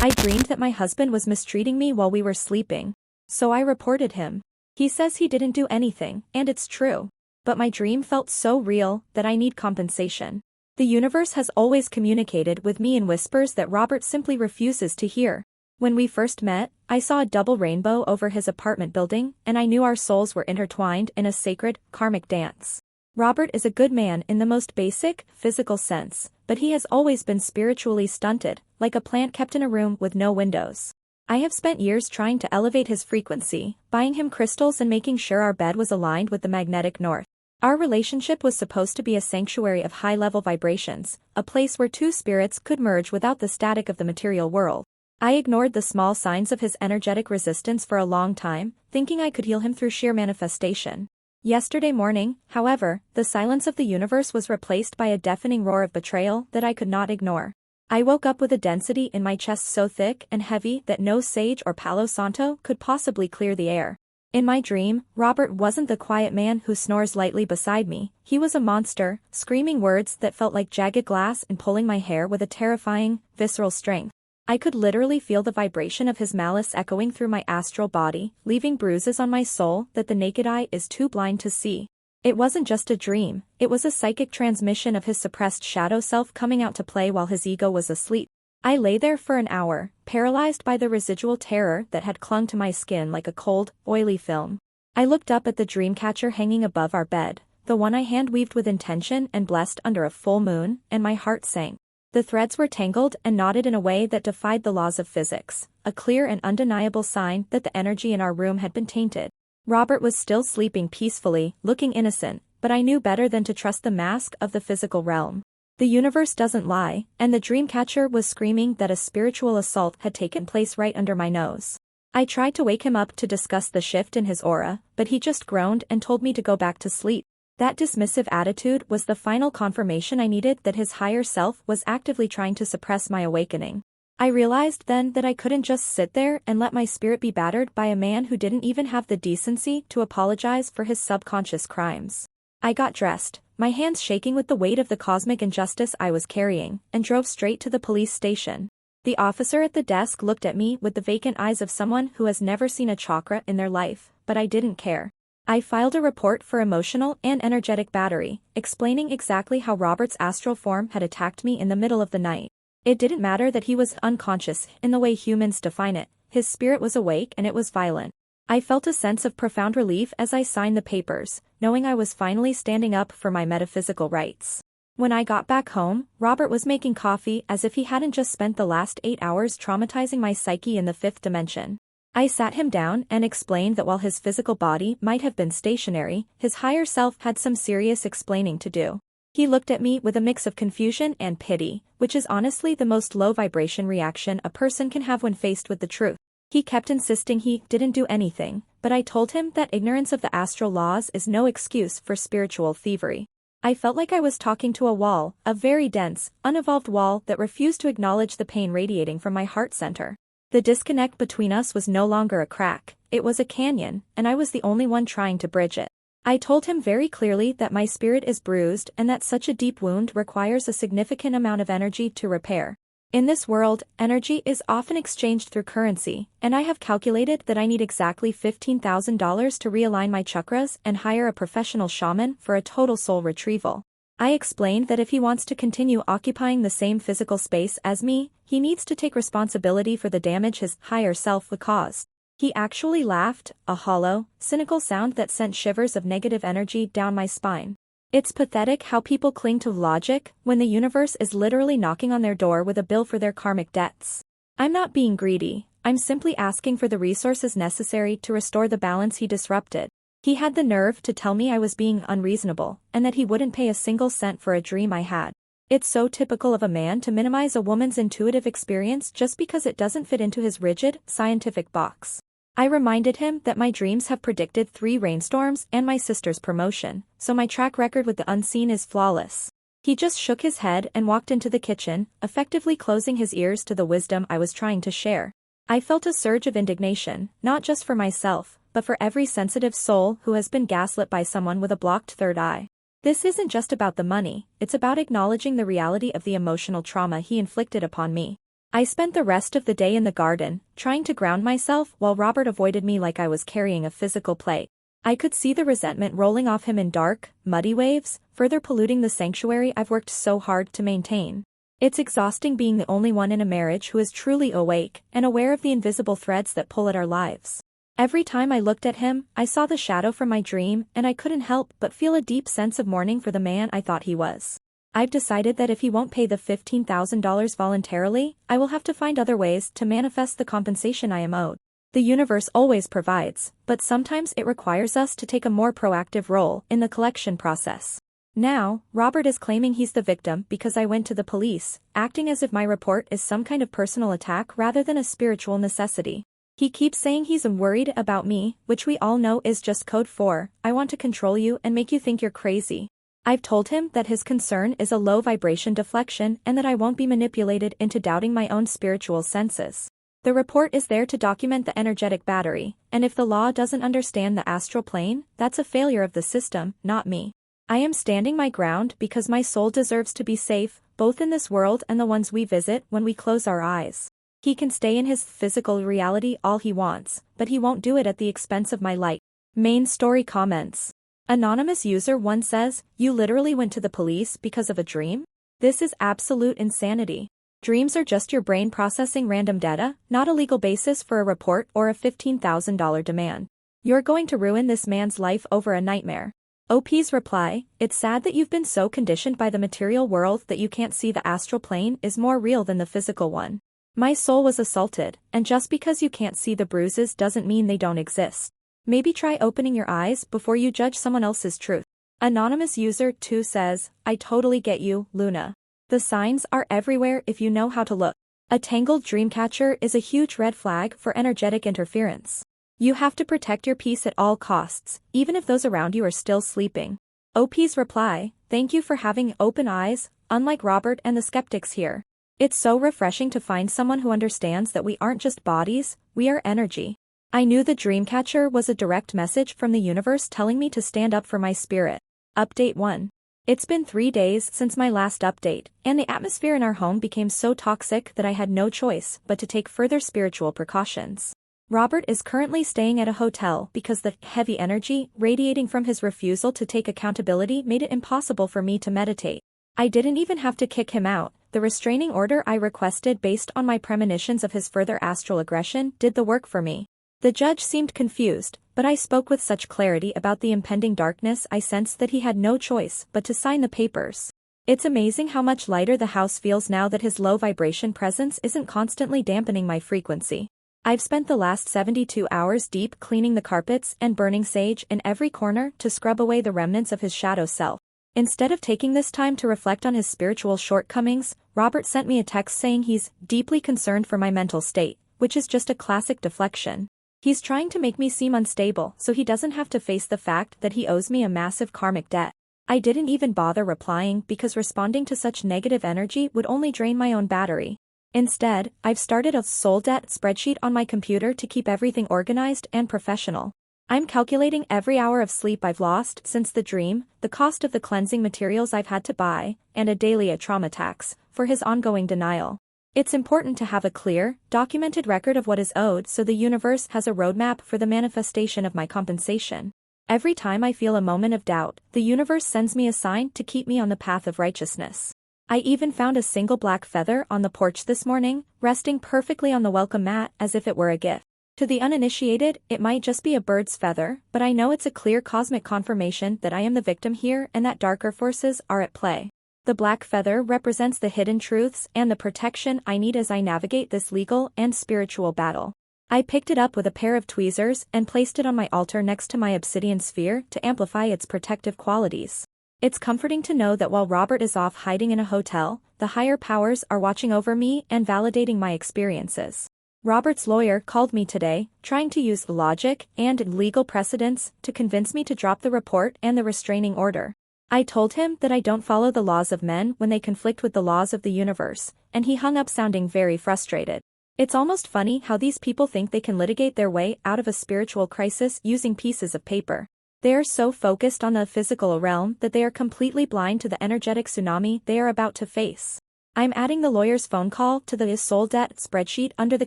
I dreamed that my husband was mistreating me while we were sleeping. So I reported him. He says he didn't do anything, and it's true. But my dream felt so real that I need compensation. The universe has always communicated with me in whispers that Robert simply refuses to hear. When we first met, I saw a double rainbow over his apartment building, and I knew our souls were intertwined in a sacred, karmic dance. Robert is a good man in the most basic, physical sense, but he has always been spiritually stunted, like a plant kept in a room with no windows. I have spent years trying to elevate his frequency, buying him crystals and making sure our bed was aligned with the magnetic north. Our relationship was supposed to be a sanctuary of high-level vibrations, a place where two spirits could merge without the static of the material world. I ignored the small signs of his energetic resistance for a long time, thinking I could heal him through sheer manifestation. Yesterday morning, however, the silence of the universe was replaced by a deafening roar of betrayal that I could not ignore. I woke up with a density in my chest so thick and heavy that no sage or palo santo could possibly clear the air. In my dream, Robert wasn't the quiet man who snores lightly beside me. He was a monster, screaming words that felt like jagged glass and pulling my hair with a terrifying, visceral strength. I could literally feel the vibration of his malice echoing through my astral body, leaving bruises on my soul that the naked eye is too blind to see. It wasn't just a dream, it was a psychic transmission of his suppressed shadow self coming out to play while his ego was asleep. I lay there for an hour, paralyzed by the residual terror that had clung to my skin like a cold, oily film. I looked up at the dreamcatcher hanging above our bed, the one I hand-weaved with intention and blessed under a full moon, and my heart sank. The threads were tangled and knotted in a way that defied the laws of physics, a clear and undeniable sign that the energy in our room had been tainted. Robert was still sleeping peacefully, looking innocent, but I knew better than to trust the mask of the physical realm. The universe doesn't lie, and the dreamcatcher was screaming that a spiritual assault had taken place right under my nose. I tried to wake him up to discuss the shift in his aura, but he just groaned and told me to go back to sleep. That dismissive attitude was the final confirmation I needed that his higher self was actively trying to suppress my awakening. I realized then that I couldn't just sit there and let my spirit be battered by a man who didn't even have the decency to apologize for his subconscious crimes. I got dressed, my hands shaking with the weight of the cosmic injustice I was carrying, and drove straight to the police station. The officer at the desk looked at me with the vacant eyes of someone who has never seen a chakra in their life, but I didn't care. I filed a report for emotional and energetic battery, explaining exactly how Robert's astral form had attacked me in the middle of the night. It didn't matter that he was unconscious in the way humans define it, his spirit was awake and it was violent. I felt a sense of profound relief as I signed the papers, knowing I was finally standing up for my metaphysical rights. When I got back home, Robert was making coffee as if he hadn't just spent the last 8 hours traumatizing my psyche in the fifth dimension. I sat him down and explained that while his physical body might have been stationary, his higher self had some serious explaining to do. He looked at me with a mix of confusion and pity, which is honestly the most low-vibration reaction a person can have when faced with the truth. He kept insisting he didn't do anything, but I told him that ignorance of the astral laws is no excuse for spiritual thievery. I felt like I was talking to a wall, a very dense, unevolved wall that refused to acknowledge the pain radiating from my heart center. The disconnect between us was no longer a crack, it was a canyon, and I was the only one trying to bridge it. I told him very clearly that my spirit is bruised and that such a deep wound requires a significant amount of energy to repair. In this world, energy is often exchanged through currency, and I have calculated that I need exactly $15,000 to realign my chakras and hire a professional shaman for a total soul retrieval. I explained that if he wants to continue occupying the same physical space as me, he needs to take responsibility for the damage his higher self would cause. He actually laughed, a hollow, cynical sound that sent shivers of negative energy down my spine. It's pathetic how people cling to logic when the universe is literally knocking on their door with a bill for their karmic debts. I'm not being greedy, I'm simply asking for the resources necessary to restore the balance he disrupted. He had the nerve to tell me I was being unreasonable, and that he wouldn't pay a single cent for a dream I had. It's so typical of a man to minimize a woman's intuitive experience just because it doesn't fit into his rigid, scientific box. I reminded him that my dreams have predicted 3 rainstorms and my sister's promotion, so my track record with the unseen is flawless. He just shook his head and walked into the kitchen, effectively closing his ears to the wisdom I was trying to share. I felt a surge of indignation, not just for myself, but for every sensitive soul who has been gaslit by someone with a blocked third eye. This isn't just about the money, it's about acknowledging the reality of the emotional trauma he inflicted upon me. I spent the rest of the day in the garden, trying to ground myself while Robert avoided me like I was carrying a physical plate. I could see the resentment rolling off him in dark, muddy waves, further polluting the sanctuary I've worked so hard to maintain. It's exhausting being the only one in a marriage who is truly awake and aware of the invisible threads that pull at our lives. Every time I looked at him, I saw the shadow from my dream, and I couldn't help but feel a deep sense of mourning for the man I thought he was. I've decided that if he won't pay the $15,000 voluntarily, I will have to find other ways to manifest the compensation I am owed. The universe always provides, but sometimes it requires us to take a more proactive role in the collection process. Now, Robert is claiming he's the victim because I went to the police, acting as if my report is some kind of personal attack rather than a spiritual necessity. He keeps saying he's worried about me, which we all know is just code for, I want to control you and make you think you're crazy. I've told him that his concern is a low vibration deflection and that I won't be manipulated into doubting my own spiritual senses. The report is there to document the energetic battery, and if the law doesn't understand the astral plane, that's a failure of the system, not me. I am standing my ground because my soul deserves to be safe, both in this world and the ones we visit when we close our eyes. He can stay in his physical reality all he wants, but he won't do it at the expense of my light. Main story comments. Anonymous user 1 says, "You literally went to the police because of a dream? This is absolute insanity. Dreams are just your brain processing random data, not a legal basis for a report or a $15,000 demand. You're going to ruin this man's life over a nightmare." OP's reply, "It's sad that you've been so conditioned by the material world that you can't see the astral plane is more real than the physical one. My soul was assaulted, and just because you can't see the bruises doesn't mean they don't exist. Maybe try opening your eyes before you judge someone else's truth." Anonymous user 2 says, "I totally get you, Luna. The signs are everywhere if you know how to look. A tangled dreamcatcher is a huge red flag for energetic interference. You have to protect your peace at all costs, even if those around you are still sleeping." OP's reply, "Thank you for having open eyes, unlike Robert and the skeptics here. It's so refreshing to find someone who understands that we aren't just bodies, we are energy. I knew the dreamcatcher was a direct message from the universe telling me to stand up for my spirit." Update 1. It's been 3 days since my last update, and the atmosphere in our home became so toxic that I had no choice but to take further spiritual precautions. Robert is currently staying at a hotel because the heavy energy radiating from his refusal to take accountability made it impossible for me to meditate. I didn't even have to kick him out. The restraining order I requested based on my premonitions of his further astral aggression did the work for me. The judge seemed confused, but I spoke with such clarity about the impending darkness I sensed that he had no choice but to sign the papers. It's amazing how much lighter the house feels now that his low vibration presence isn't constantly dampening my frequency. I've spent the last 72 hours deep cleaning the carpets and burning sage in every corner to scrub away the remnants of his shadow self. Instead of taking this time to reflect on his spiritual shortcomings, Robert sent me a text saying he's deeply concerned for my mental state, which is just a classic deflection. He's trying to make me seem unstable so he doesn't have to face the fact that he owes me a massive karmic debt. I didn't even bother replying because responding to such negative energy would only drain my own battery. Instead, I've started a soul debt spreadsheet on my computer to keep everything organized and professional. I'm calculating every hour of sleep I've lost since the dream, the cost of the cleansing materials I've had to buy, and a daily trauma tax for his ongoing denial. It's important to have a clear, documented record of what is owed so the universe has a roadmap for the manifestation of my compensation. Every time I feel a moment of doubt, the universe sends me a sign to keep me on the path of righteousness. I even found a single black feather on the porch this morning, resting perfectly on the welcome mat as if it were a gift. To the uninitiated, it might just be a bird's feather, but I know it's a clear cosmic confirmation that I am the victim here and that darker forces are at play. The black feather represents the hidden truths and the protection I need as I navigate this legal and spiritual battle. I picked it up with a pair of tweezers and placed it on my altar next to my obsidian sphere to amplify its protective qualities. It's comforting to know that while Robert is off hiding in a hotel, the higher powers are watching over me and validating my experiences. Robert's lawyer called me today, trying to use logic and legal precedents to convince me to drop the report and the restraining order. I told him that I don't follow the laws of men when they conflict with the laws of the universe, and he hung up sounding very frustrated. It's almost funny how these people think they can litigate their way out of a spiritual crisis using pieces of paper. They are so focused on the physical realm that they are completely blind to the energetic tsunami they are about to face. I'm adding the lawyer's phone call to the soul debt spreadsheet under the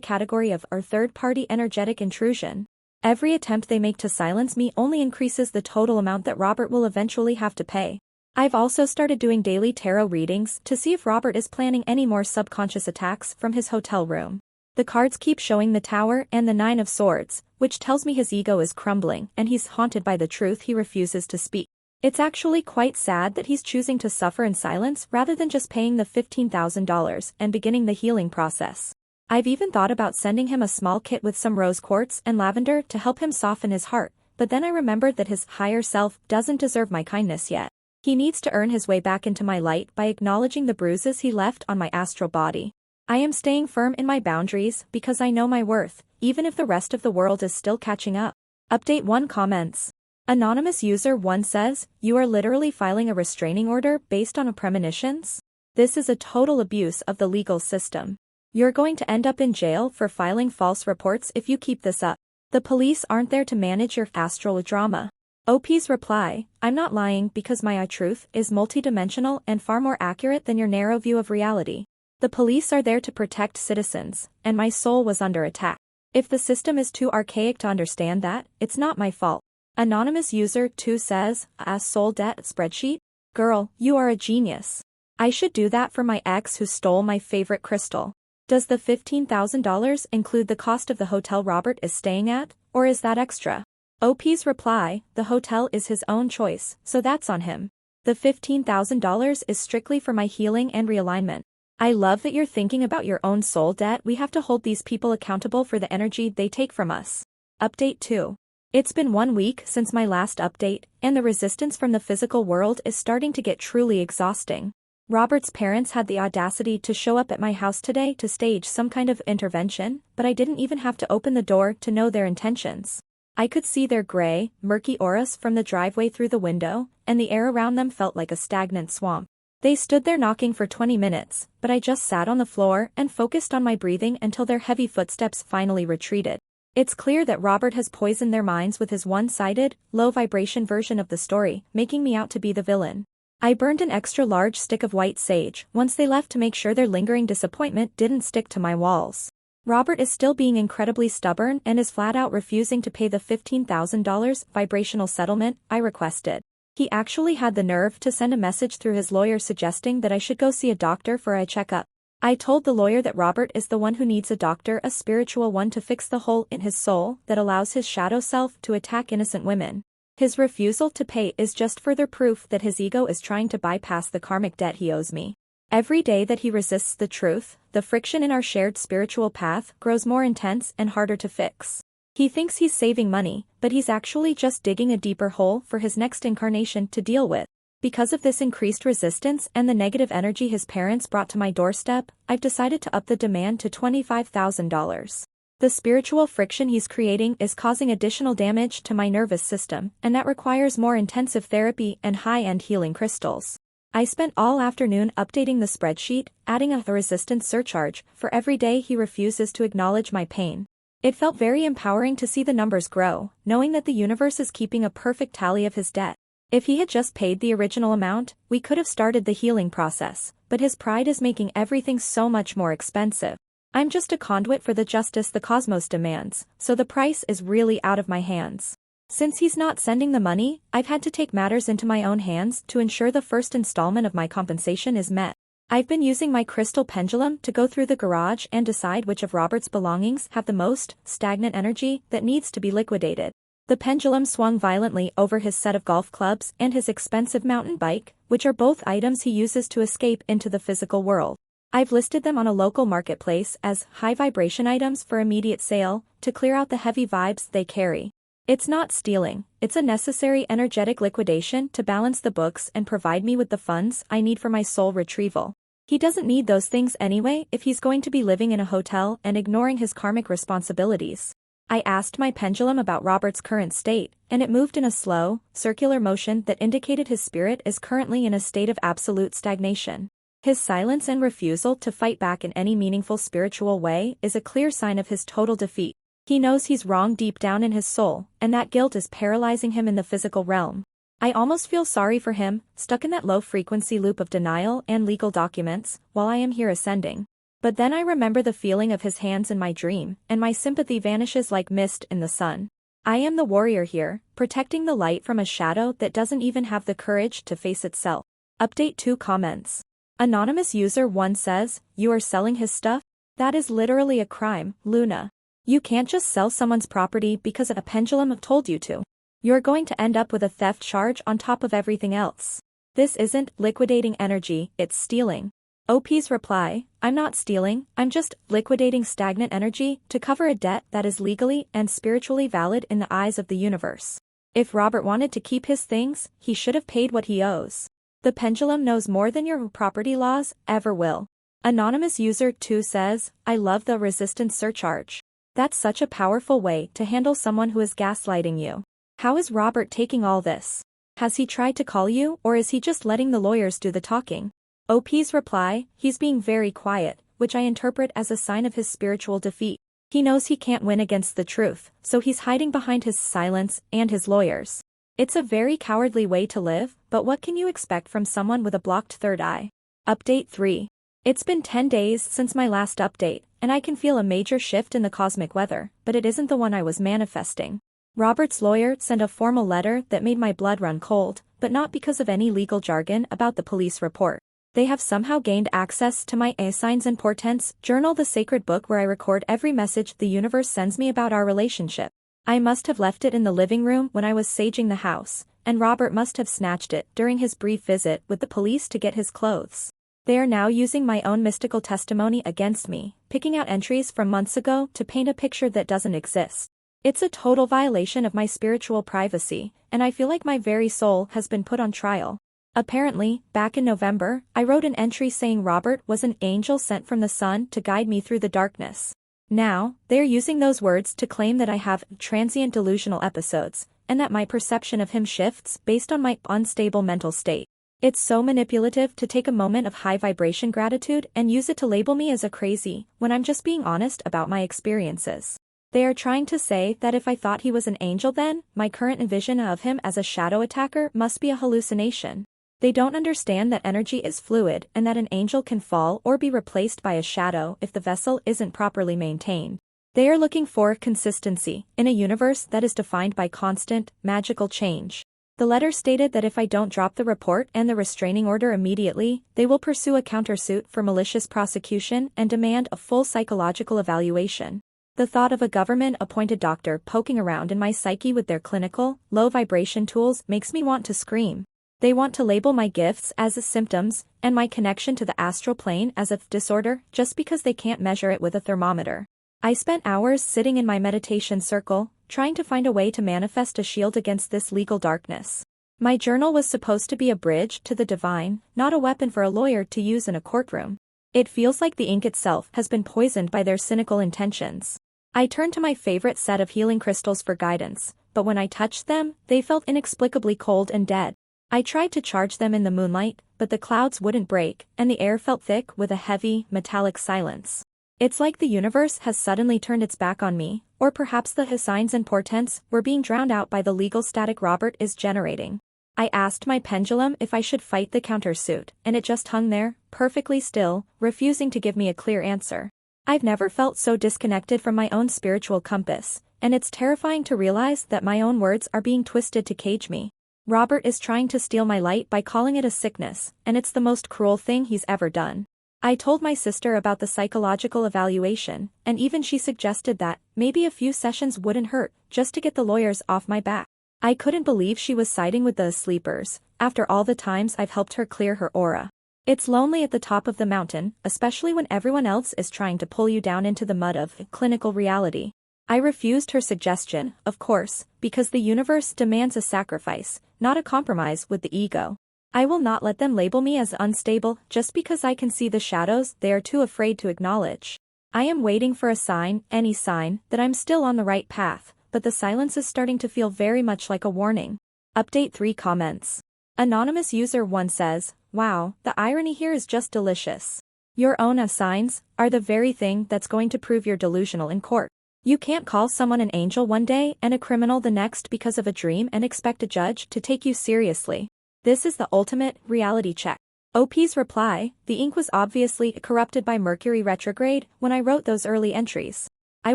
category of our third-party energetic intrusion. Every attempt they make to silence me only increases the total amount that Robert will eventually have to pay. I've also started doing daily tarot readings to see if Robert is planning any more subconscious attacks from his hotel room. The cards keep showing the Tower and the Nine of Swords, which tells me his ego is crumbling and he's haunted by the truth he refuses to speak. It's actually quite sad that he's choosing to suffer in silence rather than just paying the $15,000 and beginning the healing process. I've even thought about sending him a small kit with some rose quartz and lavender to help him soften his heart, but then I remembered that his higher self doesn't deserve my kindness yet. He needs to earn his way back into my light by acknowledging the bruises he left on my astral body. I am staying firm in my boundaries because I know my worth, even if the rest of the world is still catching up. Update 1 comments. Anonymous user 1 says, "You are literally filing a restraining order based on premonitions? This is a total abuse of the legal system. You're going to end up in jail for filing false reports if you keep this up. The police aren't there to manage your astral drama." OP's reply, "I'm not lying because my truth is multidimensional and far more accurate than your narrow view of reality. The police are there to protect citizens, and my soul was under attack. If the system is too archaic to understand that, it's not my fault." Anonymous user 2 says, "A soul debt spreadsheet? Girl, you are a genius. I should do that for my ex who stole my favorite crystal. Does the $15,000 include the cost of the hotel Robert is staying at, or is that extra?" OP's reply, "The hotel is his own choice, so that's on him. The $15,000 is strictly for my healing and realignment. I love that you're thinking about your own soul debt. We have to hold these people accountable for the energy they take from us." Update 2. It's been 1 week since my last update, and the resistance from the physical world is starting to get truly exhausting. Robert's parents had the audacity to show up at my house today to stage some kind of intervention, but I didn't even have to open the door to know their intentions. I could see their gray, murky auras from the driveway through the window, and the air around them felt like a stagnant swamp. They stood there knocking for 20 minutes, but I just sat on the floor and focused on my breathing until their heavy footsteps finally retreated. It's clear that Robert has poisoned their minds with his one-sided, low-vibration version of the story, making me out to be the villain. I burned an extra large stick of white sage once they left to make sure their lingering disappointment didn't stick to my walls. Robert is still being incredibly stubborn and is flat out refusing to pay the $15,000 vibrational settlement I requested. He actually had the nerve to send a message through his lawyer suggesting that I should go see a doctor for a checkup. I told the lawyer that Robert is the one who needs a doctor, a spiritual one, to fix the hole in his soul that allows his shadow self to attack innocent women. His refusal to pay is just further proof that his ego is trying to bypass the karmic debt he owes me. Every day that he resists the truth, the friction in our shared spiritual path grows more intense and harder to fix. He thinks he's saving money, but he's actually just digging a deeper hole for his next incarnation to deal with. Because of this increased resistance and the negative energy his parents brought to my doorstep, I've decided to up the demand to $25,000. The spiritual friction he's creating is causing additional damage to my nervous system, and that requires more intensive therapy and high-end healing crystals. I spent all afternoon updating the spreadsheet, adding a resistance surcharge for every day he refuses to acknowledge my pain. It felt very empowering to see the numbers grow, knowing that the universe is keeping a perfect tally of his debt. If he had just paid the original amount, we could have started the healing process, but his pride is making everything so much more expensive. I'm just a conduit for the justice the cosmos demands, so the price is really out of my hands. Since he's not sending the money, I've had to take matters into my own hands to ensure the first installment of my compensation is met. I've been using my crystal pendulum to go through the garage and decide which of Robert's belongings have the most stagnant energy that needs to be liquidated. The pendulum swung violently over his set of golf clubs and his expensive mountain bike, which are both items he uses to escape into the physical world. I've listed them on a local marketplace as high-vibration items for immediate sale, to clear out the heavy vibes they carry. It's not stealing, it's a necessary energetic liquidation to balance the books and provide me with the funds I need for my soul retrieval. He doesn't need those things anyway if he's going to be living in a hotel and ignoring his karmic responsibilities. I asked my pendulum about Robert's current state, and it moved in a slow, circular motion that indicated his spirit is currently in a state of absolute stagnation. His silence and refusal to fight back in any meaningful spiritual way is a clear sign of his total defeat. He knows he's wrong deep down in his soul, and that guilt is paralyzing him in the physical realm. I almost feel sorry for him, stuck in that low-frequency loop of denial and legal documents, while I am here ascending. But then I remember the feeling of his hands in my dream, and my sympathy vanishes like mist in the sun. I am the warrior here, protecting the light from a shadow that doesn't even have the courage to face itself. Update 2 comments. Anonymous user 1 says, "You are selling his stuff? That is literally a crime, Luna. You can't just sell someone's property because a pendulum told you to. You're going to end up with a theft charge on top of everything else. This isn't liquidating energy, it's stealing." OP's reply, "I'm not stealing, I'm just liquidating stagnant energy to cover a debt that is legally and spiritually valid in the eyes of the universe. If Robert wanted to keep his things, he should have paid what he owes. The pendulum knows more than your property laws ever will." Anonymous user 2 says, "I love the resistance surcharge. That's such a powerful way to handle someone who is gaslighting you. How is Robert taking all this? Has he tried to call you, or is he just letting the lawyers do the talking?" OP's reply, "He's being very quiet, which I interpret as a sign of his spiritual defeat. He knows he can't win against the truth, so he's hiding behind his silence and his lawyers. It's a very cowardly way to live, but what can you expect from someone with a blocked third eye?" Update 3. It's been 10 days since my last update, and I can feel a major shift in the cosmic weather, but it isn't the one I was manifesting. Robert's lawyer sent a formal letter that made my blood run cold, but not because of any legal jargon about the police report. They have somehow gained access to my signs and portents journal, the sacred book where I record every message the universe sends me about our relationship. I must have left it in the living room when I was saging the house, and Robert must have snatched it during his brief visit with the police to get his clothes. They are now using my own mystical testimony against me, picking out entries from months ago to paint a picture that doesn't exist. It's a total violation of my spiritual privacy, and I feel like my very soul has been put on trial. Apparently, back in November, I wrote an entry saying Robert was an angel sent from the sun to guide me through the darkness. Now, they're using those words to claim that I have transient delusional episodes, and that my perception of him shifts based on my unstable mental state. It's so manipulative to take a moment of high vibration gratitude and use it to label me as a crazy, when I'm just being honest about my experiences. They are trying to say that if I thought he was an angel, then my current vision of him as a shadow attacker must be a hallucination. They don't understand that energy is fluid and that an angel can fall or be replaced by a shadow if the vessel isn't properly maintained. They are looking for consistency in a universe that is defined by constant, magical change. The letter stated that if I don't drop the report and the restraining order immediately, they will pursue a countersuit for malicious prosecution and demand a full psychological evaluation. The thought of a government-appointed doctor poking around in my psyche with their clinical, low-vibration tools makes me want to scream. They want to label my gifts as symptoms, and my connection to the astral plane as a disorder, just because they can't measure it with a thermometer. I spent hours sitting in my meditation circle, trying to find a way to manifest a shield against this legal darkness. My journal was supposed to be a bridge to the divine, not a weapon for a lawyer to use in a courtroom. It feels like the ink itself has been poisoned by their cynical intentions. I turned to my favorite set of healing crystals for guidance, but when I touched them, they felt inexplicably cold and dead. I tried to charge them in the moonlight, but the clouds wouldn't break, and the air felt thick with a heavy, metallic silence. It's like the universe has suddenly turned its back on me, or perhaps the signs and portents were being drowned out by the legal static Robert is generating. I asked my pendulum if I should fight the countersuit, and it just hung there, perfectly still, refusing to give me a clear answer. I've never felt so disconnected from my own spiritual compass, and it's terrifying to realize that my own words are being twisted to cage me. Robert is trying to steal my light by calling it a sickness, and it's the most cruel thing he's ever done. I told my sister about the psychological evaluation, and even she suggested that maybe a few sessions wouldn't hurt, just to get the lawyers off my back. I couldn't believe she was siding with the sleepers, after all the times I've helped her clear her aura. It's lonely at the top of the mountain, especially when everyone else is trying to pull you down into the mud of clinical reality. I refused her suggestion, of course, because the universe demands a sacrifice, not a compromise with the ego. I will not let them label me as unstable just because I can see the shadows they are too afraid to acknowledge. I am waiting for a sign, any sign, that I'm still on the right path, but the silence is starting to feel very much like a warning. Update 3 comments. Anonymous user 1 says, "Wow, the irony here is just delicious. Your own signs are the very thing that's going to prove you're delusional in court. You can't call someone an angel one day and a criminal the next because of a dream and expect a judge to take you seriously. This is the ultimate reality check. OP's reply: the ink was obviously corrupted by Mercury retrograde when I wrote those early entries. I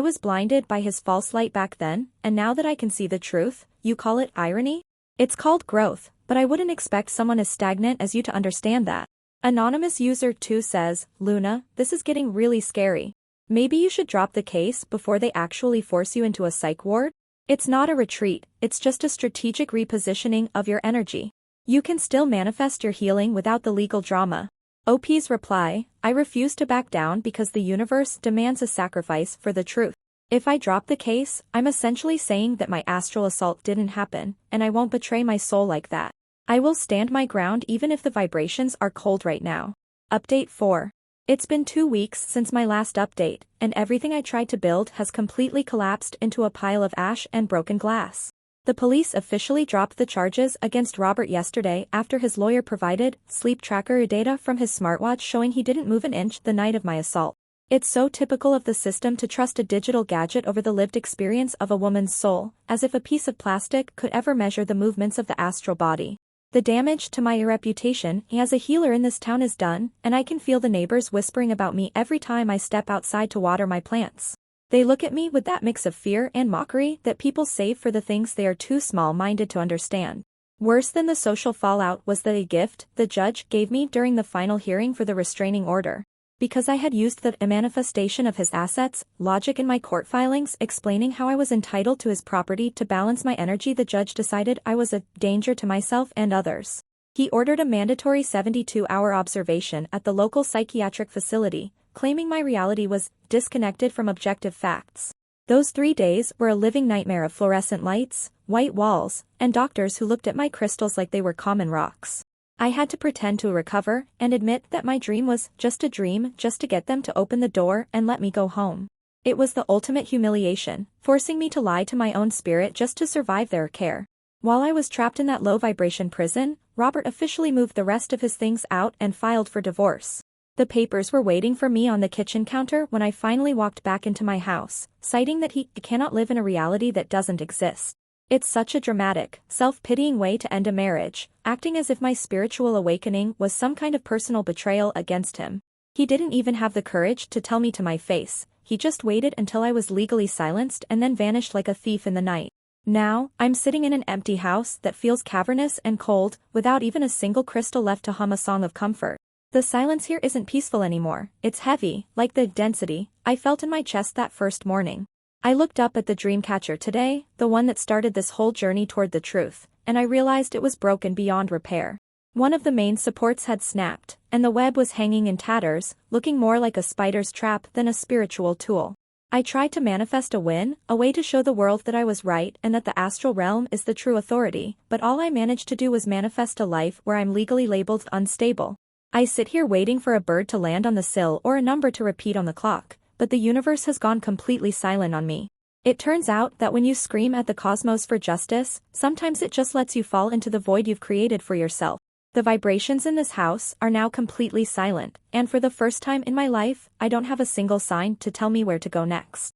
was blinded by his false light back then, and now that I can see the truth, you call it irony? It's called growth, but I wouldn't expect someone as stagnant as you to understand that. Anonymous user 2 says, Luna, this is getting really scary. Maybe you should drop the case before they actually force you into a psych ward? It's not a retreat, it's just a strategic repositioning of your energy. You can still manifest your healing without the legal drama. OP's reply: I refuse to back down because the universe demands a sacrifice for the truth. If I drop the case, I'm essentially saying that my astral assault didn't happen, and I won't betray my soul like that. I will stand my ground even if the vibrations are cold right now. Update 4. It's been 2 weeks since my last update, and everything I tried to build has completely collapsed into a pile of ash and broken glass. The police officially dropped the charges against Robert yesterday after his lawyer provided sleep tracker data from his smartwatch showing he didn't move an inch the night of my assault. It's so typical of the system to trust a digital gadget over the lived experience of a woman's soul, as if a piece of plastic could ever measure the movements of the astral body. The damage to my reputation as a healer in this town is done, and I can feel the neighbors whispering about me every time I step outside to water my plants. They look at me with that mix of fear and mockery that people save for the things they are too small-minded to understand. Worse than the social fallout was the gift the judge gave me during the final hearing for the restraining order. Because I had used the manifestation of his assets, logic in my court filings explaining how I was entitled to his property to balance my energy, the judge decided I was a danger to myself and others. He ordered a mandatory 72-hour observation at the local psychiatric facility, claiming my reality was disconnected from objective facts. Those 3 days were a living nightmare of fluorescent lights, white walls, and doctors who looked at my crystals like they were common rocks. I had to pretend to recover and admit that my dream was just a dream just to get them to open the door and let me go home. It was the ultimate humiliation, forcing me to lie to my own spirit just to survive their care. While I was trapped in that low-vibration prison, Robert officially moved the rest of his things out and filed for divorce. The papers were waiting for me on the kitchen counter when I finally walked back into my house, citing that he cannot live in a reality that doesn't exist. It's such a dramatic, self-pitying way to end a marriage, acting as if my spiritual awakening was some kind of personal betrayal against him. He didn't even have the courage to tell me to my face, he just waited until I was legally silenced and then vanished like a thief in the night. Now, I'm sitting in an empty house that feels cavernous and cold, without even a single crystal left to hum a song of comfort. The silence here isn't peaceful anymore, it's heavy, like the density I felt in my chest that first morning. I looked up at the dreamcatcher today, the one that started this whole journey toward the truth, and I realized it was broken beyond repair. One of the main supports had snapped, and the web was hanging in tatters, looking more like a spider's trap than a spiritual tool. I tried to manifest a win, a way to show the world that I was right and that the astral realm is the true authority, but all I managed to do was manifest a life where I'm legally labeled unstable. I sit here waiting for a bird to land on the sill or a number to repeat on the clock, but the universe has gone completely silent on me. It turns out that when you scream at the cosmos for justice, sometimes it just lets you fall into the void you've created for yourself. The vibrations in this house are now completely silent, and for the first time in my life, I don't have a single sign to tell me where to go next.